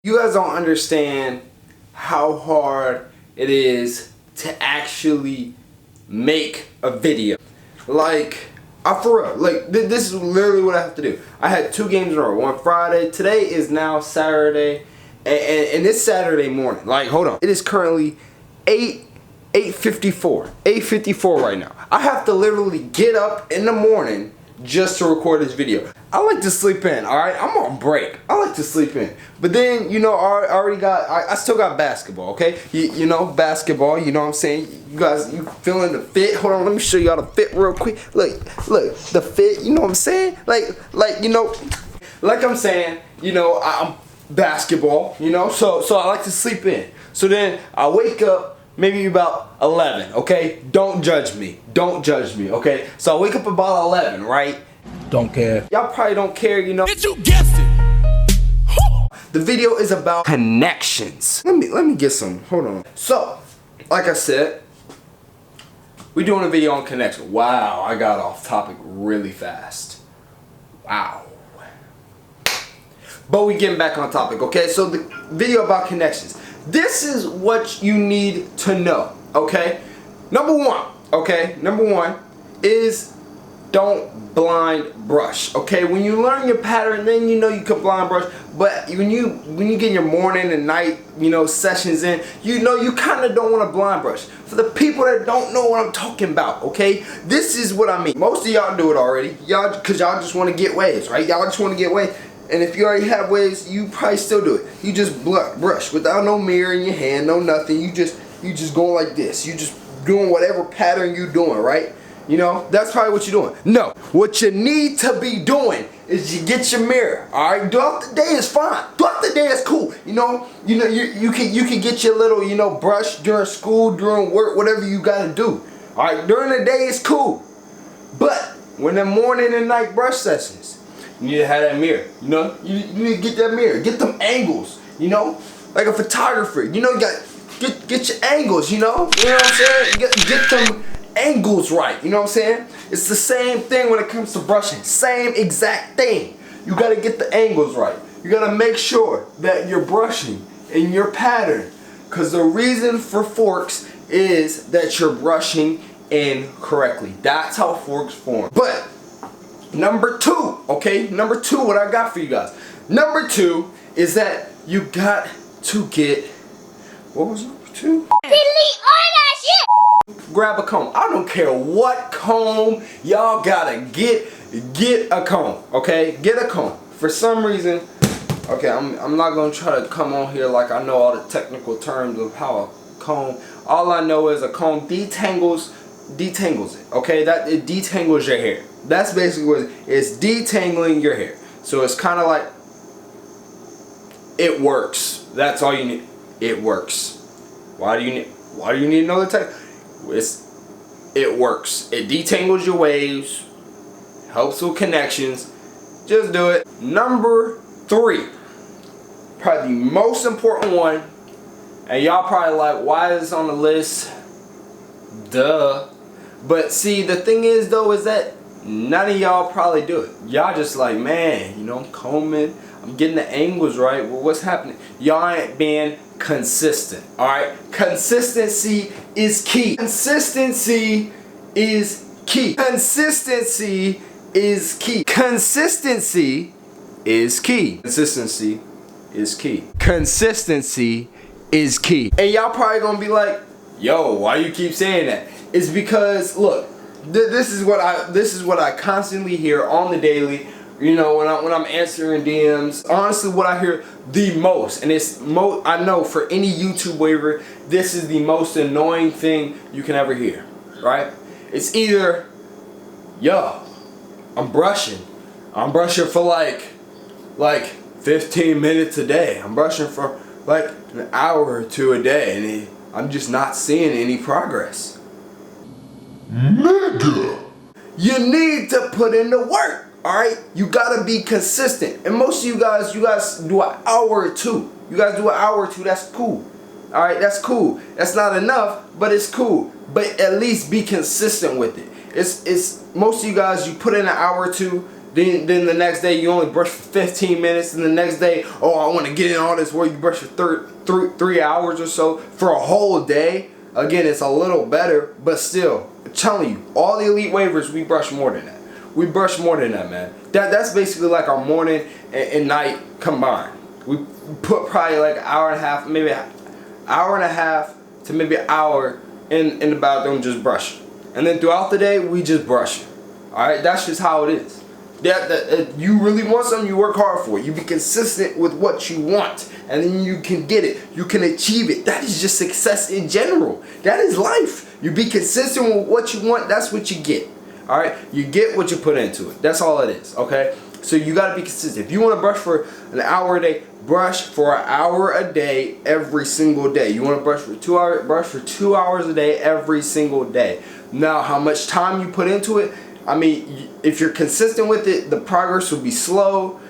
You guys don't understand how hard it is to actually make a video. Like, for real, like this is literally what I have to do. I had 2 games in a row. One Friday. Today is now Saturday, and it's Saturday morning. Like, hold on. It is currently 8:54 right now. I have to literally get up in the morning just to record this video. I like to sleep in, alright? I'm on break. I like to sleep in. But then, you know, I still got basketball, okay? You know, basketball, you know what I'm saying? You guys, you feeling the fit? Hold on, let me show y'all the fit real quick. Look, the fit, you know what I'm saying? Like, you know, like I'm saying, you know, I'm basketball, you know? So I like to sleep in. So then I wake up maybe about 11, okay? Don't judge me. Don't judge me, okay? So I wake up about 11, right? Don't care. Y'all probably don't care, you know. Did you guess it? The video is about connections. Let me get some. Hold on. So, like I said, we're doing a video on connection. Wow, I got off topic really fast. Wow. But we getting back on topic, okay? So the video about connections. This is what you need to know, okay? Number one is don't blind brush, okay? When you learn your pattern, then you know you can blind brush. But when you get your morning and night, you know, sessions in, you know you kind of don't want to blind brush. For the people that don't know what I'm talking about, okay? This is what I mean. Most of y'all do it already, because y'all just want to get waves, right? Y'all just want to get waves. And if you already have waves, you probably still do it. You just brush without no mirror in your hand, no nothing. You just going like this. You just doing whatever pattern you doing, right? You know, that's probably what you're doing. No, what you need to be doing is you get your mirror. All right, throughout the day is fine. Throughout the day is cool. You can get your little, you know, brush during school, during work, whatever you gotta do. All right, during the day is cool, but when the morning and night brush sessions, you need to have that mirror. You know, you need to get that mirror. Get them angles. You know, like a photographer. You know, you got get your angles. You know what I'm saying? Get them angles right. You know what I'm saying? It's the same thing when it comes to brushing. Same exact thing. You got to get the angles right. You got to make sure that you're brushing in your pattern. Because the reason for forks is that you're brushing incorrectly. That's how forks form. But number 2, okay? Number 2, what I got for you guys. Number 2 is that you got to get, what was number 2? Delete all that shit! Grab a comb. I don't care what comb, y'all gotta get a comb, okay? Get a comb. For some reason, okay, I'm not gonna try to come on here like I know all the technical terms of how a comb. All I know is a comb detangles it, okay? That it detangles your hair. That's basically what it's detangling your hair. So it's kind of like, it works. That's all you need. It works. Why do you need another tech? It works. It detangles your waves, helps with connections. Just do it. Number 3, probably the most important one, and y'all probably like, why is this on the list? Duh. But see, the thing is though, is that none of y'all probably do it. Y'all just like, man, you know, I'm combing, I'm getting the angles right. Well, what's happening? Y'all ain't being consistent. Alright? Consistency is key. Consistency is key. Consistency is key. Consistency is key. Consistency is key. Consistency is key. And y'all probably gonna be like, yo, why you keep saying that? It's because, look, this is what I constantly hear on the daily. You know, when I'm answering DMs, honestly, what I hear the most, and I know for any YouTube waiver, this is the most annoying thing you can ever hear, right? It's either, yo, I'm brushing for like 15 minutes a day. I'm brushing for like an hour or 2 a day, and I'm just not seeing any progress. Nigga, you need to put in the work. Alright, you gotta be consistent. And most of you guys do an hour or 2. You guys do an hour or 2, that's cool. Alright, that's cool. That's not enough, but it's cool. But at least be consistent with it. It's most of you guys, you put in an hour or 2, Then the next day you only brush for 15 minutes, and the next day, oh, I want to get in all this work. You brush for 3 hours or so for a whole day. Again, it's a little better, but still, I'm telling you, all the elite waivers, we brush more than that. We brush more than that, man. That's basically like our morning and night combined. We put probably like an hour and a half, maybe an hour and a half to maybe an hour in the bathroom just brushing. And then throughout the day, we just brush. Alright, that's just how it is. You really want something, you work hard for it. You be consistent with what you want, and then you can get it. You can achieve it. That is just success in general. That is life. You be consistent with what you want, that's what you get. Alright, you get what you put into it. That's all it is, okay? So you gotta be consistent. If you wanna brush for an hour a day, brush for an hour a day every single day. You wanna brush for 2 hours, brush for 2 hours a day every single day. Now, how much time you put into it, I mean, if you're consistent with it, the progress will be slow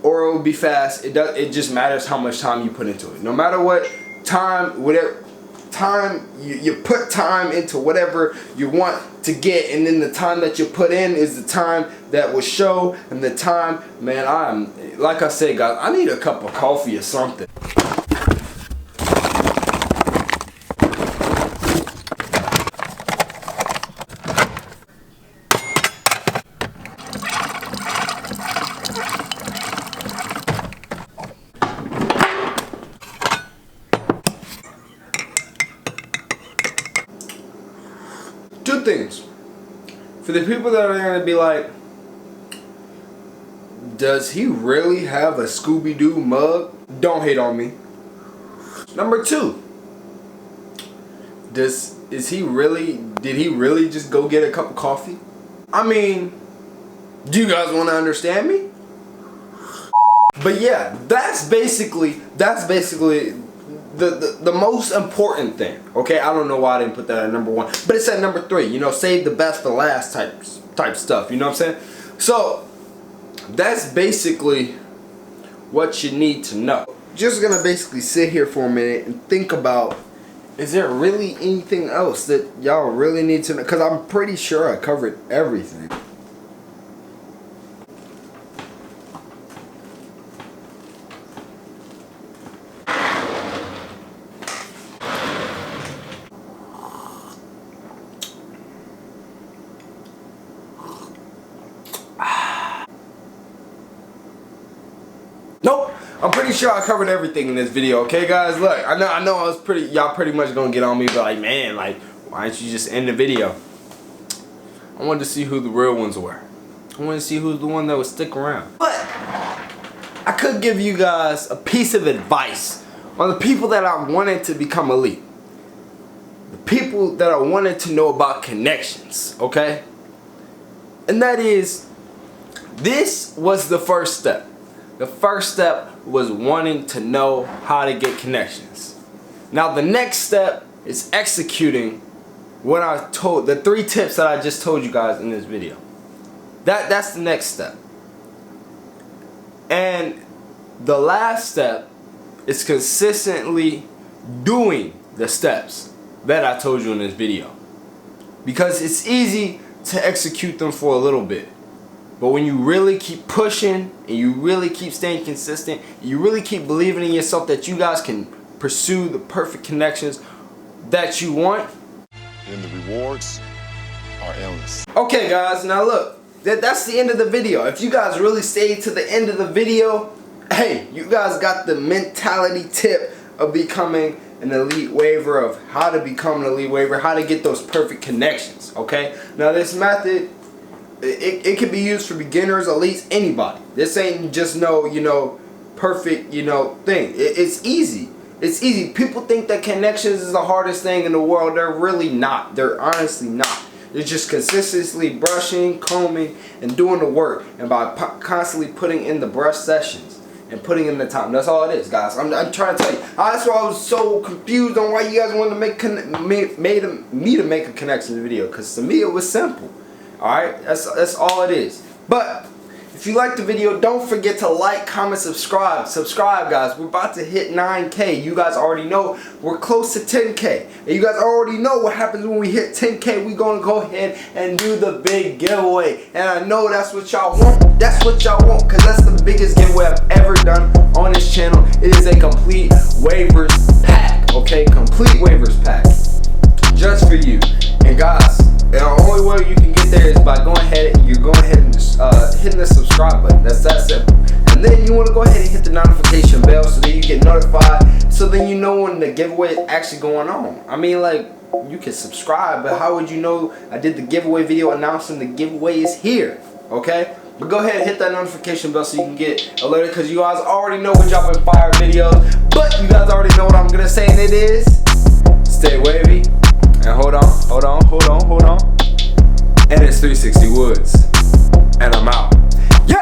or it will be fast. It just matters how much time you put into it. No matter what time, whatever time you put time into whatever you want to get, and then the time that you put in is the time that will show. And the time, man, like I said, guys, I need a cup of coffee or something. Two things. For the people that are going to be like, does he really have a Scooby-Doo mug? Don't hate on me. Number two, did he really just go get a cup of coffee? I mean, do you guys want to understand me? But yeah, that's basically the most important thing. Okay, I don't know why I didn't put that at number one, but it's at number three. You know, save the best for last type stuff. You know what I'm saying? So that's basically what you need to know. Just gonna basically sit here for a minute and think about, is there really anything else that y'all really need to know? Because I'm pretty sure I covered everything. Nope, I'm pretty sure I covered everything in this video. Okay, guys, look, I know y'all pretty much gonna get on me, but like, man, like, why don't you just end the video? I wanted to see who the real ones were. I wanted to see who's the one that would stick around. But I could give you guys a piece of advice on the people that I wanted to become elite. The people that I wanted to know about connections, okay? And that is, this was the first step. The first step was wanting to know how to get connections. Now the next step is executing what I told, the 3 tips that I just told you guys in this video. That's the next step. And the last step is consistently doing the steps that I told you in this video. Because it's easy to execute them for a little bit. But when you really keep pushing and you really keep staying consistent, you really keep believing in yourself that you guys can pursue the perfect connections that you want, then the rewards are endless. Okay guys, now look, that's the end of the video. If you guys really stayed to the end of the video, hey, you guys got the mentality tip of becoming an elite waiver, of how to become an elite waiver, how to get those perfect connections, okay? Now this method, it can be used for beginners, elites, anybody. This ain't just no, perfect, thing. It's easy. It's easy. People think that connections is the hardest thing in the world. They're really not. They're honestly not. It's just consistently brushing, combing, and doing the work. And by constantly putting in the brush sessions and putting in the time. That's all it is, guys. I'm trying to tell you. That's why I was so confused on why you guys wanted to me to make a connection video. Because to me it was simple. Alright, that's all it is. But If you like the video, don't forget to like, comment, subscribe. Subscribe, guys. We're about to hit 9K. You guys already know we're close to 10K. And you guys already know what happens when we hit 10K. We're going to go ahead and do the big giveaway. And I know that's what y'all want. That's what y'all want, because that's the biggest giveaway I've ever done on this channel. It is a complete waivers pack. Okay, complete waivers pack. Just for you. And guys, the only way you can get there is by going ahead and hitting the subscribe button. That's that simple. And then you want to go ahead and hit the notification bell so that you get notified, so then you know when the giveaway is actually going on. I mean, like, you can subscribe, but how would you know I did the giveaway video announcing the giveaway is here? Okay? But go ahead and hit that notification bell so you can get alerted, because you guys already know we're dropping fire videos. But you guys already know what I'm gonna say, and it is stay wavy. And hold on. And it's 360 Woods. And I'm out.